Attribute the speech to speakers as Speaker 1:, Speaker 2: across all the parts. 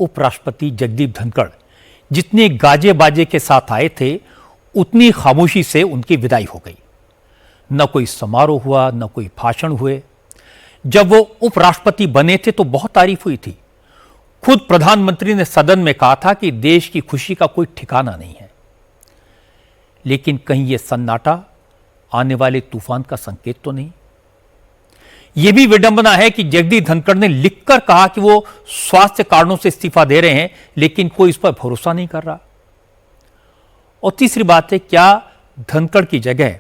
Speaker 1: उपराष्ट्रपति जगदीप धनखड़ जितने गाजे बाजे के साथ आए थे, उतनी खामोशी से उनकी विदाई हो गई। न कोई समारोह हुआ, न कोई भाषण हुए। जब वो उपराष्ट्रपति बने थे तो बहुत तारीफ हुई थी। खुद प्रधानमंत्री ने सदन में कहा था कि देश की खुशी का कोई ठिकाना नहीं है। लेकिन कहीं यह सन्नाटा आने वाले तूफान का संकेत तो नहीं? यह भी विडंबना है कि जगदीप धनखड़ ने लिखकर कहा कि वो स्वास्थ्य कारणों से इस्तीफा दे रहे हैं, लेकिन कोई इस पर भरोसा नहीं कर रहा। और तीसरी बात है, क्या धनखड़ की जगह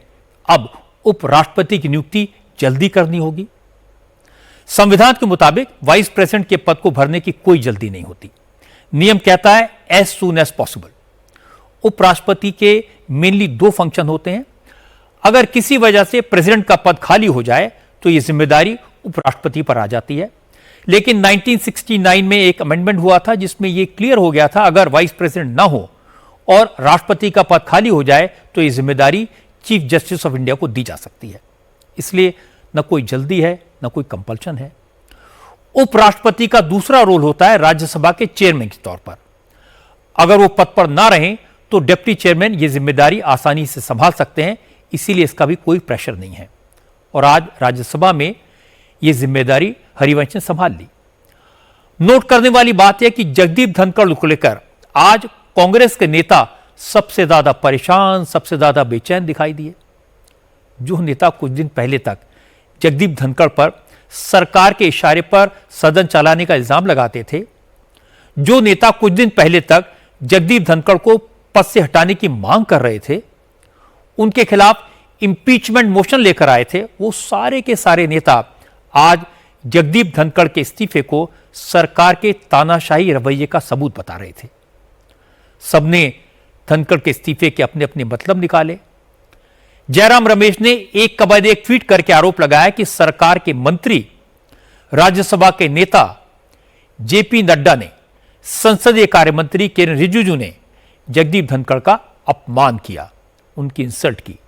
Speaker 1: अब उपराष्ट्रपति की नियुक्ति जल्दी करनी होगी? संविधान के मुताबिक वाइस प्रेसिडेंट के पद को भरने की कोई जल्दी नहीं होती। नियम कहता है एज सून एज पॉसिबल। उपराष्ट्रपति के मेनली 2 फंक्शन होते हैं। अगर किसी वजह से प्रेसिडेंट का पद खाली हो जाए तो यह जिम्मेदारी उपराष्ट्रपति पर आ जाती है। लेकिन 1969 में एक अमेंडमेंट हुआ था जिसमें यह क्लियर हो गया था, अगर वाइस प्रेसिडेंट ना हो और राष्ट्रपति का पद खाली हो जाए तो यह जिम्मेदारी चीफ जस्टिस ऑफ इंडिया को दी जा सकती है। इसलिए न कोई जल्दी है, न कोई कंपल्शन है। उपराष्ट्रपति का दूसरा रोल होता है राज्यसभा के चेयरमैन के तौर पर। अगर वो पद पर ना रहें तो डिप्टी चेयरमैन ये जिम्मेदारी आसानी से संभाल सकते हैं, इसीलिए इसका भी कोई प्रेशर नहीं है। और आज राज्यसभा में यह जिम्मेदारी हरिवंश ने संभाल ली। नोट करने वाली बात यह कि जगदीप धनखड़ को लेकर आज कांग्रेस के नेता सबसे ज्यादा परेशान, सबसे ज्यादा बेचैन दिखाई दिए। जो नेता कुछ दिन पहले तक जगदीप धनखड़ पर सरकार के इशारे पर सदन चलाने का इल्जाम लगाते थे, जो नेता कुछ दिन पहले तक जगदीप धनखड़ को पद से हटाने की मांग कर रहे थे, उनके खिलाफ इंपीचमेंट मोशन लेकर आए थे, वो सारे के सारे नेता आज जगदीप धनखड़ के इस्तीफे को सरकार के तानाशाही रवैये का सबूत बता रहे थे। सबने धनखड़ के इस्तीफे के अपने अपने मतलब निकाले। जयराम रमेश ने एक के बाद एक ट्वीट करके आरोप लगाया कि सरकार के मंत्री, राज्यसभा के नेता जेपी नड्डा ने, संसदीय कार्य मंत्री किरेन रिजिजू ने जगदीप धनखड़ का अपमान किया, उनकी इंसल्ट की।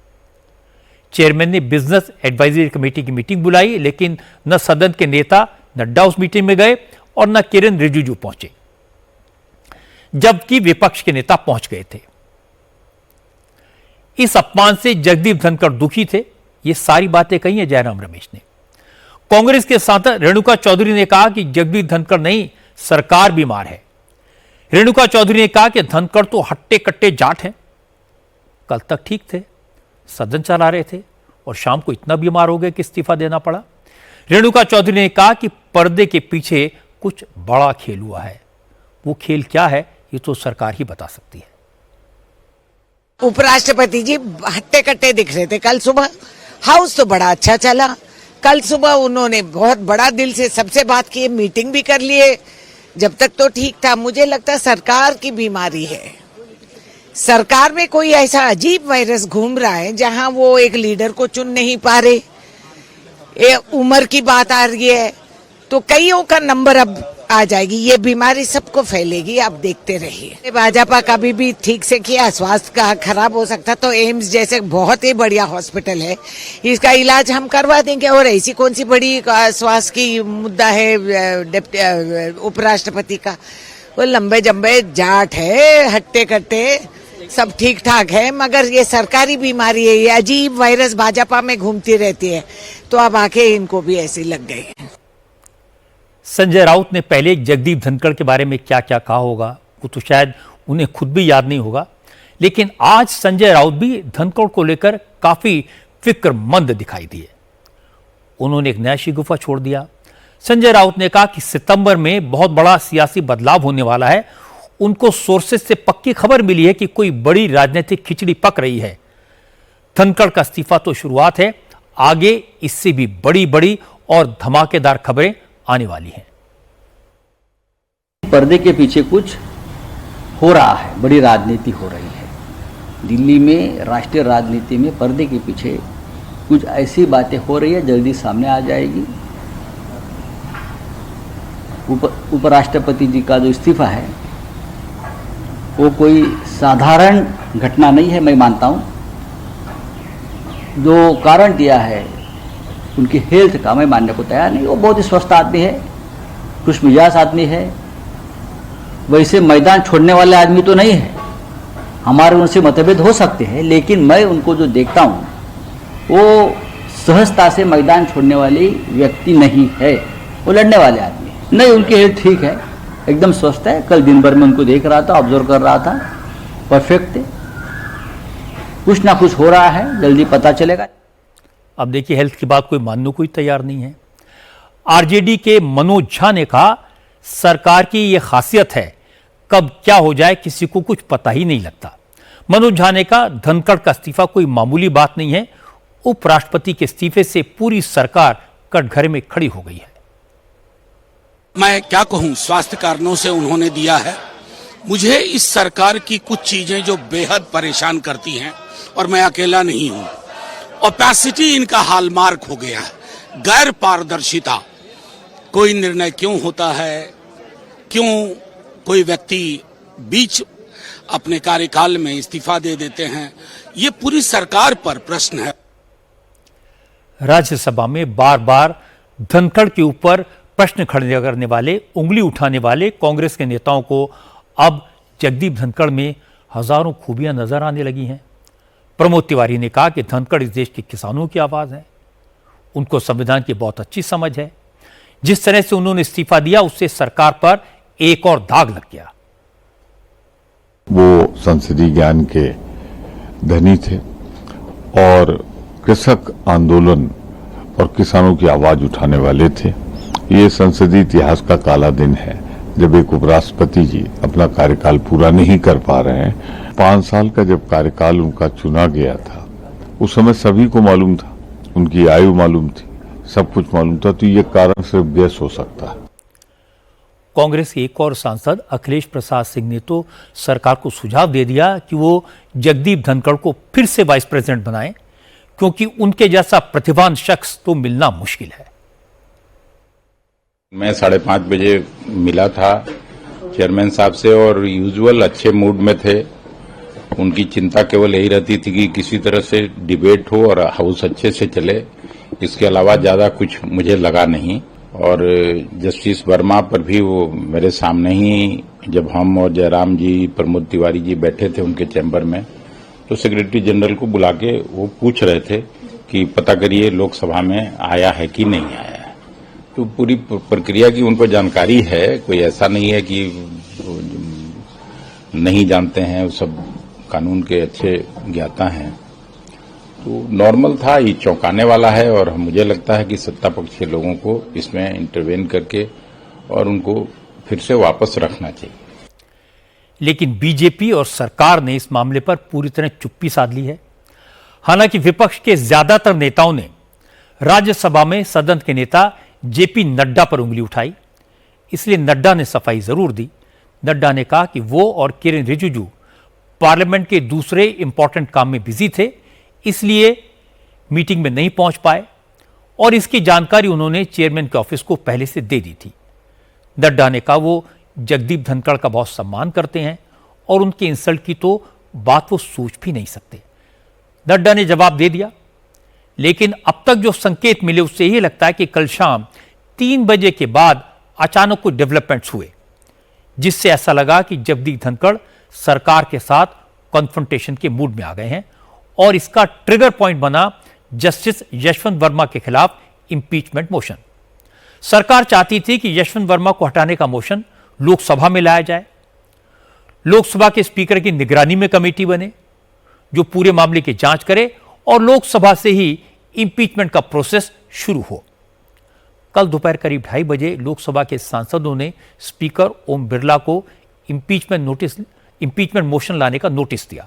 Speaker 1: चेयरमैन ने बिजनेस एडवाइजरी कमेटी की मीटिंग बुलाई, लेकिन न सदन के नेता नड्डा उस मीटिंग में गए और न किरेन रिजिजू पहुंचे, जबकि विपक्ष के नेता पहुंच गए थे। इस अपमान से जगदीप धनखड़ दुखी थे। ये सारी बातें कही है जयराम रमेश ने। कांग्रेस के सांसद रेणुका चौधरी ने कहा कि जगदीप धनखड़ नहीं, सरकार बीमार है। रेणुका चौधरी ने कहा कि धनखड़ तो हट्टे कट्टे जाट हैं। कल तक ठीक थे, सदन चला रहे थे, और शाम को इतना बीमार हो गए कि इस्तीफा देना पड़ा। रेणुका चौधरी ने कहा कि पर्दे के पीछे कुछ बड़ा खेल हुआ है। वो खेल क्या है, ये तो सरकार ही बता सकती है।
Speaker 2: उपराष्ट्रपति जी हट्टे कट्टे दिख रहे थे कल सुबह। हाउस तो बड़ा अच्छा चला। कल सुबह उन्होंने बहुत बड़ा दिल से सबसे बात की, मीटिंग भी कर लिए। जब तक तो ठीक था। मुझे लगता है सरकार की बीमारी है। सरकार में कोई ऐसा अजीब वायरस घूम रहा है जहां वो एक लीडर को चुन नहीं पा रहे। उम्र की बात आ रही है तो कईयों का नंबर अब आ जाएगी। ये बीमारी सबको फैलेगी, आप देखते रहिए। भाजपा कभी भी ठीक से किया, स्वास्थ्य का खराब हो सकता तो एम्स जैसे बहुत ही बढ़िया हॉस्पिटल है, इसका इलाज हम करवा देंगे। और ऐसी कौन सी बड़ी स्वास्थ्य की मुद्दा है उपराष्ट्रपति का? वो लंबे जम्बे जाट है, हट्टे कट्टे, सब ठीक ठाक है, मगर ये सरकारी बीमारी है। ये अजीब वायरस भाजपा में घूमती रहती है, तो अब आके इनको भी ऐसे लग गए।
Speaker 1: संजय राउत ने पहले जगदीप धनखड़ के बारे में क्या क्या कहा होगा, वो तो शायद उन्हें खुद भी याद नहीं होगा। लेकिन आज संजय राउत भी धनखड़ को लेकर काफी फिक्रमंद दिखाई दिए। उन्होंने एक नया शिगुफा छोड़ दिया। संजय राउत ने कहा कि सितंबर में बहुत बड़ा सियासी बदलाव होने वाला है। उनको सोर्सेज से पक्की खबर मिली है कि कोई बड़ी राजनीतिक खिचड़ी पक रही है। धनखड़ का इस्तीफा तो शुरुआत है, आगे इससे भी बड़ी बड़ी और धमाकेदार खबरें आने वाली हैं।
Speaker 3: पर्दे के पीछे कुछ हो रहा है, बड़ी राजनीति हो रही है दिल्ली में। राष्ट्रीय राजनीति में पर्दे के पीछे कुछ ऐसी बातें हो रही है, जल्दी सामने आ जाएगी। उपराष्ट्रपति जी का जो इस्तीफा है वो कोई साधारण घटना नहीं है, मैं मानता हूँ। जो कारण दिया है उनकी हेल्थ का, मैं मानने को तैयार नहीं। वो बहुत ही स्वस्थ आदमी है, खुशमिजाज आदमी है, वैसे मैदान छोड़ने वाले आदमी तो नहीं है। हमारे उनसे मतभेद हो सकते हैं, लेकिन मैं उनको जो देखता हूँ वो सहजता से मैदान छोड़ने वाली व्यक्ति नहीं है, वो लड़ने वाले आदमी है। नहीं, उनकी हेल्थ ठीक है, एकदम स्वस्थ है। कल दिन भर में उनको देख रहा था, ऑब्जर्व कर रहा था, परफेक्ट है। कुछ ना कुछ हो रहा है, जल्दी पता चलेगा।
Speaker 1: अब देखिए, हेल्थ की बात कोई मानने को ही तैयार नहीं है। आरजेडी के मनोज झा ने कहा, सरकार की यह खासियत है, कब क्या हो जाए किसी को कुछ पता ही नहीं लगता। मनोज झा ने कहा, धनखड़ का इस्तीफा कोई मामूली बात नहीं है। उपराष्ट्रपति के इस्तीफे से पूरी सरकार कटघरे में खड़ी हो गई है।
Speaker 4: मैं क्या कहूं, स्वास्थ्य कारणों से उन्होंने दिया है। मुझे इस सरकार की कुछ चीजें जो बेहद परेशान करती हैं, और मैं अकेला नहीं हूं। ओपेसिटी इनका हॉलमार्क हो गया है, गैर पारदर्शिता। कोई निर्णय क्यों होता है, क्यों कोई व्यक्ति बीच अपने कार्यकाल में इस्तीफा दे देते हैं, ये पूरी सरकार पर प्रश्न है।
Speaker 1: राज्यसभा में बार बार धनखड़ के ऊपर प्रश्न खड़े करने वाले, उंगली उठाने वाले कांग्रेस के नेताओं को अब जगदीप धनखड़ में हजारों खूबियां नजर आने लगी हैं। प्रमोद तिवारी ने कहा कि धनखड़ इस देश के किसानों की आवाज है, उनको संविधान की बहुत अच्छी समझ है। जिस तरह से उन्होंने इस्तीफा दिया, उससे सरकार पर एक और दाग लग गया।
Speaker 5: वो संसदीय ज्ञान के धनी थे और कृषक आंदोलन और किसानों की आवाज उठाने वाले थे। ये संसदीय इतिहास का काला दिन है जब एक उपराष्ट्रपति जी अपना कार्यकाल पूरा नहीं कर पा रहे हैं। 5 साल का जब कार्यकाल उनका चुना गया था, उस समय सभी को मालूम था, उनकी आयु मालूम थी, सब कुछ मालूम था, तो ये कारण सिर्फ गैस हो सकता है।
Speaker 1: कांग्रेस के एक और सांसद अखिलेश प्रसाद सिंह ने तो सरकार को सुझाव दे दिया कि वो जगदीप धनखड़ को फिर से वाइस प्रेसिडेंट बनाएं, क्योंकि उनके जैसा प्रतिभावान शख्स तो मिलना मुश्किल है।
Speaker 6: मैं 5:30 बजे मिला था चेयरमैन साहब से और यूजुअल अच्छे मूड में थे। उनकी चिंता केवल यही रहती थी कि किसी तरह से डिबेट हो और हाउस अच्छे से चले। इसके अलावा ज्यादा कुछ मुझे लगा नहीं। और जस्टिस वर्मा पर भी वो मेरे सामने ही, जब हम और जयराम जी, प्रमोद तिवारी जी बैठे थे उनके चैम्बर में, तो सेक्रेटरी जनरल को बुला के वो पूछ रहे थे कि पता करिए लोकसभा में आया है कि नहीं आया है। तो पूरी प्रक्रिया की उनको जानकारी है, कोई ऐसा नहीं है कि नहीं जानते हैं, वो सब कानून के अच्छे ज्ञाता हैं। तो नॉर्मल था, ये चौंकाने वाला है और मुझे लगता है कि सत्ता पक्ष के लोगों को इसमें इंटरवेन करके और उनको फिर से वापस रखना चाहिए।
Speaker 1: लेकिन बीजेपी और सरकार ने इस मामले पर पूरी तरह चुप्पी साध ली है। हालांकि विपक्ष के ज्यादातर नेताओं ने राज्यसभा में सदन के नेता जेपी नड्डा पर उंगली उठाई, इसलिए नड्डा ने सफाई जरूर दी। नड्डा ने कहा कि वो और किरेन रिजिजू पार्लियामेंट के दूसरे इंपॉर्टेंट काम में बिजी थे, इसलिए मीटिंग में नहीं पहुंच पाए और इसकी जानकारी उन्होंने चेयरमैन के ऑफिस को पहले से दे दी थी। नड्डा ने कहा वो जगदीप धनखड़ का बहुत सम्मान करते हैं और उनके इंसल्ट की तो बात वो सोच भी नहीं सकते। नड्डा ने जवाब दे दिया, लेकिन अब तक जो संकेत मिले उससे यही लगता है कि कल शाम 3 बजे के बाद अचानक कुछ डेवलपमेंट्स हुए, जिससे ऐसा लगा कि जगदीप धनखड़ सरकार के साथ कॉन्फ्रंटेशन के मूड में आ गए हैं और इसका ट्रिगर पॉइंट बना जस्टिस यशवंत वर्मा के खिलाफ इंपीचमेंट मोशन। सरकार चाहती थी कि यशवंत वर्मा को हटाने का मोशन लोकसभा में लाया जाए, लोकसभा के स्पीकर की निगरानी में कमेटी बने जो पूरे मामले की जांच करे और लोकसभा से ही इंपीचमेंट का प्रोसेस शुरू हो। कल दोपहर करीब 2:30 बजे लोकसभा के सांसदों ने स्पीकर ओम बिरला को इंपीचमेंट मोशन लाने का नोटिस दिया।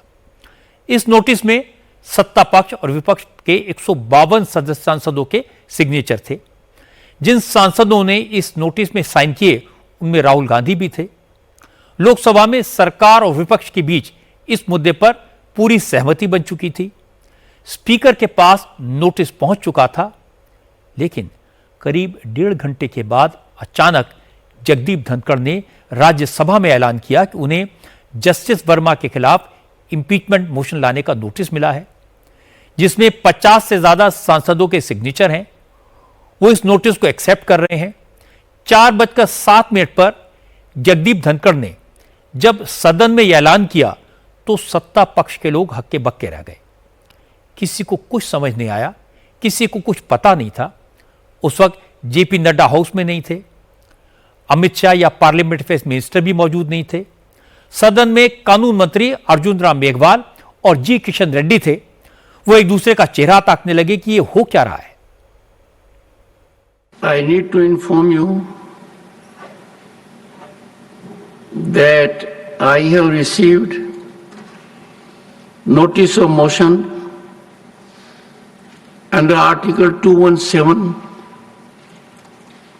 Speaker 1: इस नोटिस में सत्ता पक्ष और विपक्ष के 152 सांसदों के सिग्नेचर थे। जिन सांसदों ने इस नोटिस में साइन किए उनमें राहुल गांधी भी थे। लोकसभा में सरकार और विपक्ष के बीच इस मुद्दे पर पूरी सहमति बन चुकी थी। स्पीकर के पास नोटिस पहुंच चुका था, लेकिन करीब 1.5 घंटे के बाद अचानक जगदीप धनखड़ ने राज्यसभा में ऐलान किया कि उन्हें जस्टिस वर्मा के खिलाफ इंपीचमेंट मोशन लाने का नोटिस मिला है, जिसमें 50 से ज्यादा सांसदों के सिग्नेचर हैं। वो इस नोटिस को एक्सेप्ट कर रहे हैं। 4:07 पर जगदीप धनखड़ ने जब सदन में यह ऐलान किया तो सत्ता पक्ष के लोग हक्के बक्के रह गए। किसी को कुछ समझ नहीं आया, किसी को कुछ पता नहीं था। उस वक्त जेपी नड्डा हाउस में नहीं थे, अमित शाह या पार्लियामेंट अफेयर्स मिनिस्टर भी मौजूद नहीं थे। सदन में कानून मंत्री अर्जुन राम मेघवाल और जी किशन रेड्डी थे। वो एक दूसरे का चेहरा ताकने लगे कि ये हो क्या रहा है।
Speaker 7: I need to inform you that I have received notice of motion under Article 217,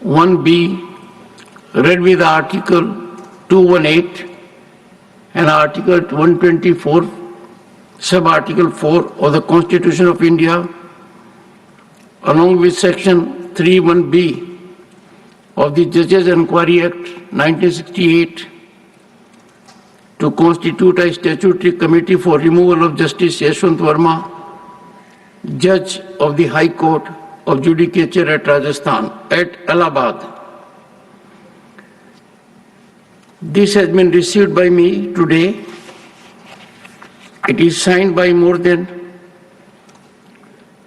Speaker 7: 1B, read with Article 218 and Article 124, Sub-Article 4 of the Constitution of India, along with Section 31B of the Judges Enquiry Act 1968, to constitute a statutory committee for removal of Justice Yashwant Verma, Judge of the High Court of Judicature at Rajasthan, at Allahabad. This has been received by me today. It is signed by more than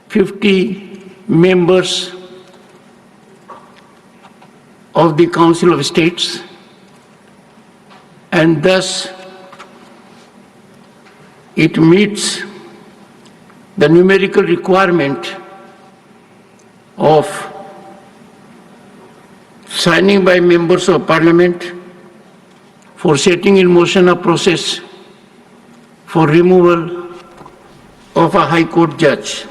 Speaker 7: 50 members of the Council of States, and thus it meets the numerical requirement of signing by members of Parliament for setting in motion a process for removal of a High Court judge.